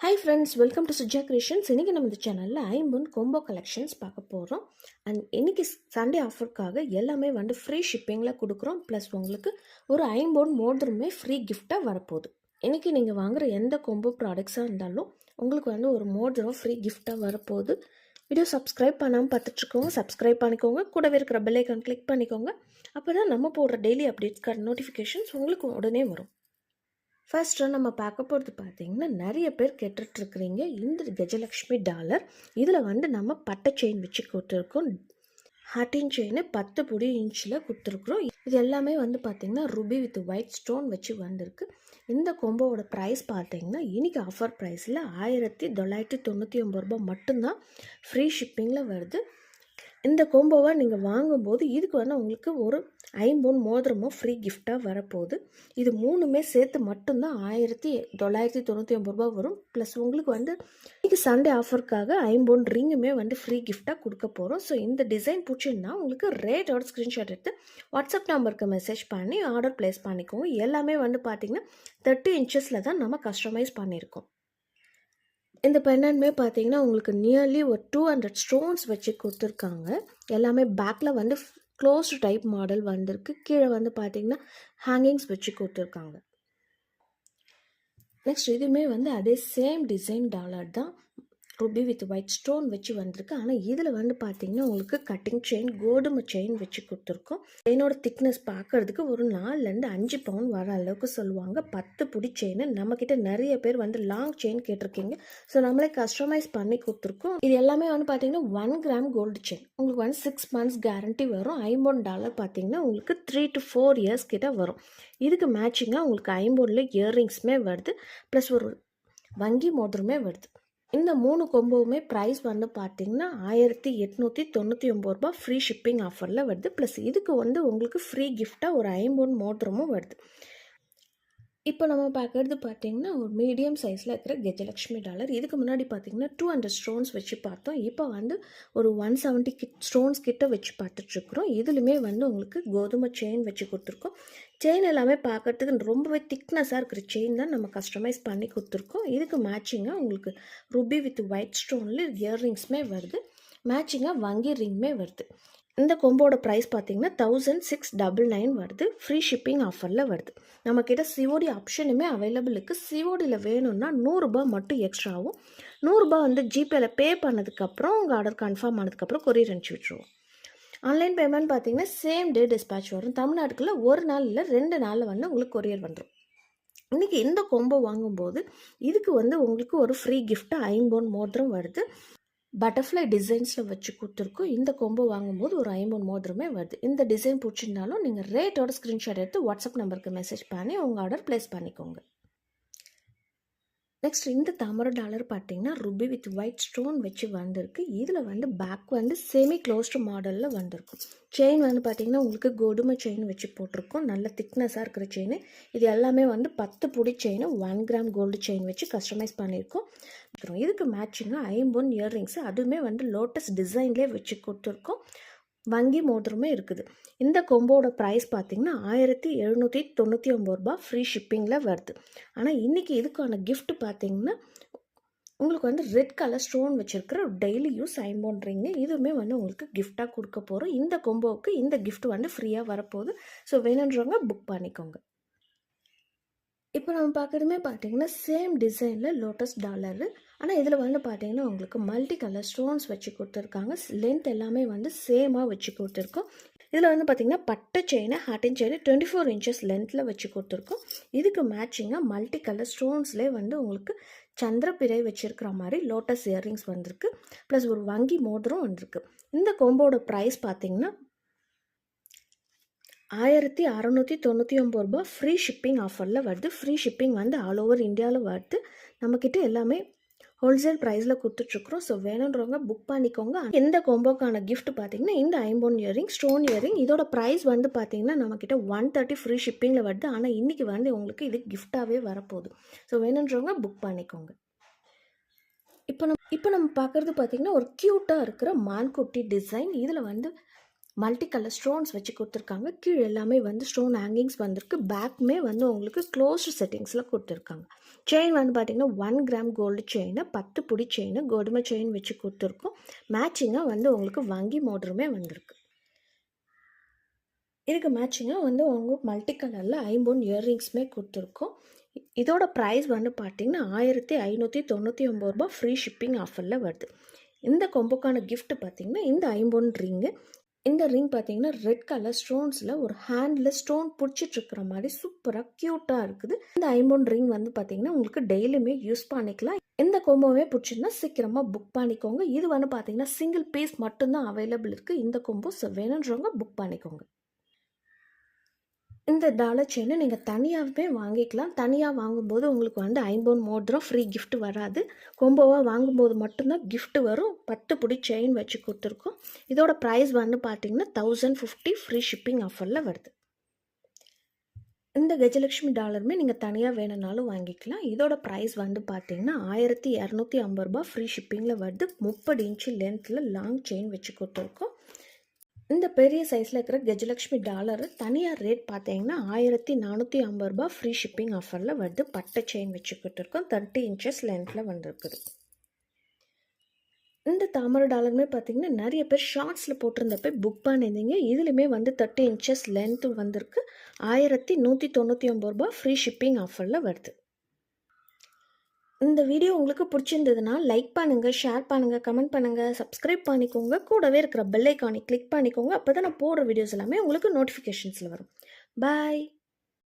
Hi friends, welcome to Suja creations. இன்றைக்கி நம்ம இந்த சேனலில் ஐம்பொன் கோம்போ கலெக்ஷன்ஸ் பார்க்க போகிறோம். அண்ட் இன்றைக்கி சண்டே ஆஃபருக்காக எல்லாமே வந்து ஃப்ரீ ஷிப்பிங்கில் கொடுக்குறோம். ப்ளஸ் உங்களுக்கு ஒரு ஐம்பொன் மோதிரமே ஃப்ரீ கிஃப்டாக வரப்போகுது. இன்றைக்கி நீங்கள் வாங்குகிற எந்த கோம்போ ப்ராடக்ட்ஸாக இருந்தாலும் உங்களுக்கு வந்து ஒரு மோதிரம் ஃப்ரீ கிஃப்டாக வரப்போகுது. வீடியோ சப்ஸ்கிரைப் பண்ணாமல் பார்த்துட்ருக்கோங்க, சப்ஸ்கிரைப் பண்ணிக்கோங்க. கூடவே இருக்கிற பெல் ஐக்கான் கிளிக் பண்ணிக்கோங்க. அப்போ தான் நம்ம போடுற டெய்லி அப்டேட்ஸ்க்கான நோட்டிஃபிகேஷன்ஸ் உங்களுக்கு உடனே வரும். ஃபர்ஸ்ட்டு நம்ம பார்க்க போகிறது பார்த்தீங்கன்னா, நிறைய பேர் கேட்டுட்ருக்குறீங்க இந்த கஜலக்ஷ்மி டாலர். இதில் வந்து நம்ம பட்டை செயின் வச்சு கொடுத்துருக்கோம். ஹார்டின் செயின் 10 புடி இன்ச்சில் கொடுத்துருக்குறோம். இது எல்லாமே வந்து பார்த்திங்கன்னா ரூபி வித் ஒயிட் ஸ்டோன் வச்சு வந்திருக்கு. இந்த கொம்போவோட ப்ரைஸ் பார்த்தீங்கன்னா இன்றைக்கி ஆஃபர் ப்ரைஸில் 1999 ரூபா மட்டும்தான். ஃப்ரீ ஷிப்பிங்கில் வருது. இந்த கோம்போவை நீங்கள் வாங்கும்போது இதுக்கு வந்து உங்களுக்கு ஒரு ஐம்பொன் மோதிரமும் ஃப்ரீ கிஃப்டாக வரப்போகுது. இது மூணுமே சேர்த்து மட்டும்தான் 1999 ரூபா வரும். ப்ளஸ் உங்களுக்கு வந்து இன்றைக்கி சண்டே ஆஃபருக்காக ஐம்பொன் ரிங்குமே வந்து ஃப்ரீ கிஃப்டாக கொடுக்க போகிறோம். ஸோ இந்த டிசைன் பிடிச்சிருந்தா உங்களுக்கு ரேட்டோட ஸ்க்ரீன்ஷாட் எடுத்து வாட்ஸ்அப் நம்பருக்கு மெசேஜ் பண்ணி ஆர்டர் ப்ளேஸ் பண்ணிக்கோங்க. எல்லாமே வந்து பார்த்திங்கன்னா 30 இன்ச்சஸில் தான் நம்ம கஸ்டமைஸ் பண்ணியிருக்கோம். இந்த பெண்டன்ட்மே பார்த்தீங்கன்னா உங்களுக்கு நியர்லி ஒரு 200 ஸ்டோன்ஸ் வச்சு கொடுத்துருக்காங்க. எல்லாமே பேக்கில் வந்து க்ளோஸ்டு டைப் மாடல் வந்திருக்கு. கீழே வந்து பார்த்தீங்கன்னா ஹேங்கிங்ஸ் வச்சு கொடுத்துருக்காங்க. நெக்ஸ்ட் இதுவுமே வந்து அதே சேம் டிசைன் டாலர் தான், ரூபி வித் ஒயிட் ஸ்டோன் வச்சு வந்திருக்கு. ஆனால் இதில் வந்து பார்த்தீங்கன்னா உங்களுக்கு கட்டிங் செயின், கோதுமை செயின் வச்சு கொடுத்துருக்கோம். செயினோட திக்னஸ் பார்க்கறதுக்கு ஒரு 4லேருந்து 5 பவுண்ட் வர அளவுக்கு சொல்லுவாங்க. 10 புடி செயின். நம்மக்கிட்ட நிறைய பேர் வந்து லாங் செயின் கேட்டிருக்கீங்க. ஸோ நம்மளே கஸ்டமைஸ் பண்ணி கொடுத்துருக்கோம். இது எல்லாமே வந்து பார்த்தீங்கன்னா 1 கிராம் கோல்டு செயின். உங்களுக்கு வந்து 6 months கேரண்டி வரும். $50 பார்த்தீங்கன்னா உங்களுக்கு 3 to 4 years கிட்ட வரும். இதுக்கு மேட்சிங்காக உங்களுக்கு 50 இயர்ரிங்ஸுமே வருது. ப்ளஸ் ஒரு வங்கி மோதிரமே வருது. இந்த 3 கொம்போவுமே ப்ரைஸ் வந்து பார்த்தீங்கன்னா 1899 ரூபா ஃப்ரீ ஷிப்பிங் ஆஃபரில் வருது. ப்ளஸ் இதுக்கு வந்து உங்களுக்கு ஃப்ரீ கிஃப்டாக ஒரு ஐம்பொன் மோதிரமும் வருது. இப்போ நம்ம பார்க்குறது பார்த்தீங்கன்னா ஒரு மீடியம் சைஸில் இருக்கிற கஜலக்ஷ்மி டாலர். இதுக்கு முன்னாடி பார்த்தீங்கன்னா 200 ஸ்டோன்ஸ் வச்சு பார்த்தோம். இப்போ வந்து ஒரு 170 ஸ்டோன்ஸ் கிட்ட வச்சு பார்த்துட்ருக்குறோம். இதுலையுமே வந்து உங்களுக்கு கோதுமை செயின் வச்சு கொடுத்துருக்கோம். செயின் எல்லாமே பார்க்குறதுக்கு ரொம்பவே திக்னஸாக இருக்கிற செயின் தான் நம்ம கஸ்டமைஸ் பண்ணி கொடுத்துருக்கோம். இதுக்கு மேட்சிங்காக உங்களுக்கு ரூபி வித் ஒயிட் ஸ்டோனில் இயர்ரிங்ஸுமே வருது. மேட்சிங்காக வங்கி ரிங்குமே வருது. இந்த கொம்போட ப்ரைஸ் பார்த்தீங்கன்னா 1699 வருது. ஃப்ரீ ஷிப்பிங் ஆஃபரில் வருது. நம்மக்கிட்ட சிஓடி ஆப்ஷனுமே அவைலபிள் இருக்குது. சிஓடியில் வேணும்னா 100 ரூபா மட்டும் எக்ஸ்ட்ராவும். 100 ரூபா வந்து ஜிபேயில் பே பண்ணதுக்கப்புறம் உங்கள் ஆர்டர் கன்ஃபார்ம் ஆனதுக்கப்புறம் கொரியர் அனுப்பிச்சி விட்ருவோம். ஆன்லைன் பேமெண்ட் பார்த்தீங்கன்னா சேம் டே டிஸ்பேச் வரும். தமிழ்நாட்டுக்குள்ள ஒரு நாள் இல்லை 2 நாளில் வந்து உங்களுக்கு கொரியர் வந்துடும். இன்றைக்கி இந்த கொம்போ வாங்கும்போது இதுக்கு வந்து உங்களுக்கு ஒரு ஃப்ரீ கிஃப்டாக ஐம்பொன் மோதிரம் வருது. பட்டர்ஃப்ளை டிசைன்ஸில் வச்சு கொடுத்துருக்கோம். இந்த கொம்போ வாங்கும்போது ஒரு ஐம்பொன் மோதிரமே வருது. இந்த டிசைன் பிடிச்சிருந்தாலும் நீங்கள் ரேட்டோட ஸ்க்ரீன்ஷாட் எடுத்து வாட்ஸ்அப் நம்பருக்கு மெசேஜ் பண்ணி உங்கள் ஆர்டர் ப்ளேஸ் பண்ணிக்கோங்க. நெக்ஸ்ட் இந்த தாமரை டாலர் பார்த்தீங்கன்னா ரூபி வித் ஒயிட் ஸ்டோன் வச்சு வந்திருக்கு. இதில் வந்து பேக் வந்து செமி க்ளோஸ்டு மாடலில் வந்திருக்கும். செயின் வந்து பார்த்திங்கன்னா உங்களுக்கு கோதுமை செயின் வச்சு போட்டிருக்கோம். நல்ல திக்னஸாக இருக்கிற செயின். இது எல்லாமே வந்து 10 புடி செயின் 1 கிராம் கோல்டு செயின் வச்சு கஸ்டமைஸ் பண்ணியிருக்கோம். இதுக்கு மேட்சிங்காக ஐம்பொன் இயர்ரிங்ஸு அதுவுமே வந்து லோட்டஸ் டிசைன்லேயே வச்சு கொடுத்துருக்கோம். வங்கி மோதிரமே இருக்குது. இந்த கொம்போட ப்ரைஸ் பார்த்திங்கன்னா 1799 ரூபா ஃப்ரீ ஷிப்பிங்கில் வருது. ஆனால் இன்றைக்கி இதுக்கான கிஃப்ட் பார்த்திங்கன்னா உங்களுக்கு வந்து ரெட் கலர் ஸ்டோன் வச்சுருக்கிற டெய்லி யூஸ் ஐம்பொன் ரிங்கு இதுவுமே வந்து உங்களுக்கு கிஃப்டாக கொடுக்க போகிறோம். இந்த கொம்போவுக்கு இந்த கிஃப்ட் வந்து ஃப்ரீயாக வரப்போகுது. ஸோ வேணுன்றவங்க புக் பண்ணிக்கோங்க. இப்போ நம்ம பார்க்குறதுமே பார்த்தீங்கன்னா சேம் டிசைனில் லோட்டஸ் டாலரு. ஆனால் இதில் வந்து பார்த்தீங்கன்னா உங்களுக்கு மல்டி கலர் ஸ்டோன்ஸ் வச்சு கொடுத்துருக்காங்க. லென்த் எல்லாமே வந்து சேமாக வச்சு கொடுத்துருக்கோம். இதில் வந்து பார்த்திங்கன்னா பட்டை செயினை ஹார்டின் செயினை 24 inches லென்த்தில் வச்சு கொடுத்துருக்கோம். இதுக்கு மேட்சிங்காக மல்டி கலர் ஸ்டோன்ஸ்லேயே வந்து உங்களுக்கு சந்திரப்பிரை வச்சுருக்கிற மாதிரி லோட்டஸ் இயர்ரிங்ஸ் வந்திருக்கு. ப்ளஸ் ஒரு வங்கி மோதிரம் வந்திருக்கு. இந்த கொம்போட ப்ரைஸ் பார்த்திங்கன்னா 1699 ரூபா ஃப்ரீ ஷிப்பிங் ஆஃபரில் வருது. ஃப்ரீ ஷிப்பிங் வந்து ஆல் ஓவர் இந்தியாவில் வருது. நம்மக்கிட்ட எல்லாமே ஹோல்சேல் ப்ரைஸில் கொடுத்துட்ருக்குறோம். ஸோ வேணுன்றவங்க புக் பண்ணிக்கோங்க. இந்த கொம்போக்கான கிஃப்ட் பார்த்தீங்கன்னா இந்த ஐம்பொன் இயரிங், ஸ்டோன் இயரிங். இதோட ப்ரைஸ் வந்து பார்த்தீங்கன்னா நம்மக்கிட்ட 130 ஃப்ரீ ஷிப்பிங்கில் வருது. ஆனால் இன்றைக்கி வந்து உங்களுக்கு இது கிஃப்டாகவே வரப்போகுது. ஸோ வேணுன்றவங்க புக் பண்ணிக்கோங்க. இப்போ நம்ம பார்க்குறது பார்த்திங்கன்னா ஒரு க்யூட்டாக இருக்கிற மான்குட்டி டிசைன். இதில் வந்து மல்டி கலர் ஸ்டோன்ஸ் வச்சு கொடுத்துருக்காங்க. கீழே எல்லாமே வந்து ஸ்டோன் ஹேங்கிங்ஸ் வந்திருக்கு. பேக்குமே வந்து உங்களுக்கு க்ளோஸ்டு செட்டிங்ஸில் கொடுத்துருக்காங்க. செயின் வந்து பார்த்திங்கன்னா 1 கிராம் கோல்டு செயின், 10 புடி செயின், கோதுமை செயின் வச்சு கொடுத்துருக்கோம். மேட்சிங்காக வந்து உங்களுக்கு வங்கி மோதிரமே வந்திருக்கு. இதுக்கு மேட்சிங்காக வந்து உங்களுக்கு மல்டி கலரில் ஐம்பொன் இயர்ரிங்ஸுமே கொடுத்துருக்கோம். இதோட ப்ரைஸ் வந்து பார்த்திங்கன்னா 1599 ரூபா ஃப்ரீ ஷிப்பிங் ஆஃபரில் வருது. இந்த கொம்போக்கான கிஃப்ட் பார்த்திங்கன்னா இந்த ஐம்பொன் ரிங்கு. இந்த ரிங் பார்த்திங்கன்னா ரெட் கலர் ஸ்டோன்ஸில் ஒரு ஹேண்டில் ஸ்டோன் பிடிச்சிட்ருக்கிற மாதிரி சூப்பராக க்யூட்டாக இருக்குது. இந்த ஐம்பொன் ரிங் வந்து பார்த்திங்கன்னா உங்களுக்கு டெய்லியுமே யூஸ் பண்ணிக்கலாம். இந்த கொம்போவே பிடிச்சிருந்தா சீக்கிரமாக புக் பண்ணிக்கோங்க. இது வந்து பார்த்திங்கன்னா சிங்கிள் பீஸ் மட்டும்தான் அவைலபிள் இருக்குது. இந்த கொம்போ வேணுன்றவங்க புக் பண்ணிக்கோங்க. இந்த டாலர் செயினை நீங்கள் தனியாகவே வாங்கிக்கலாம். தனியாக வாங்கும்போது உங்களுக்கு வந்து ஐம்பொன் மோதிரம் ஃப்ரீ கிஃப்ட் வராது. கொம்போவாக வாங்கும்போது மட்டும்தான் கிஃப்ட் வரும். 10 புடி செயின் வச்சு கொடுத்துருக்கோம். இதோட ப்ரைஸ் வந்து பார்த்திங்கன்னா 1050 ஃப்ரீ ஷிப்பிங் ஆஃபரில் வருது. இந்த கஜலட்சுமி டாலருமே நீங்கள் தனியாக வேணும்னாலும் வாங்கிக்கலாம். இதோட ப்ரைஸ் வந்து பார்த்திங்கன்னா 1250 ரூபா ஃப்ரீ ஷிப்பிங்கில் வருது. 30 இன்ச்சு லென்த்தில் லாங் செயின் வச்சு கொடுத்துருக்கோம். இந்த பெரிய சைஸில் இருக்கிற கஜலட்சுமி டாலரு தனியார் ரேட் பார்த்தீங்கன்னா 1450 ரூபா ஃப்ரீ ஷிப்பிங் ஆஃபரில் வருது. பட்டை செயின் வச்சு கொடுத்துருக்கோம். 30 இன்ச்சஸ் லென்த்தில் வந்துருக்குது. இந்த தாமரை டாலருமே பார்த்தீங்கன்னா நிறைய பேர் ஷார்ட்ஸில் போட்டிருந்தப்போ புக் பண்ணியிருந்தீங்க. இதுலையுமே வந்து 30 இன்ச்சஸ் லென்த்து வந்திருக்கு. 1199 ரூபா ஃப்ரீ ஷிப்பிங் ஆஃபரில் வருது. இந்த வீடியோ உங்களுக்கு பிடிச்சிருந்ததுன்னா லைக் பண்ணுங்கள், ஷேர் பண்ணுங்கள், கமெண்ட் பண்ணுங்கள், சப்ஸ்கிரைப் பண்ணிக்கோங்க. கூடவே இருக்கிற பெல் ஐக்கானை கிளிக் பண்ணிக்கோங்க. அப்போ தான் நான் போடுற வீடியோஸ் எல்லாமே உங்களுக்கு நோட்டிஃபிகேஷன்ஸில் வரும். பாய்.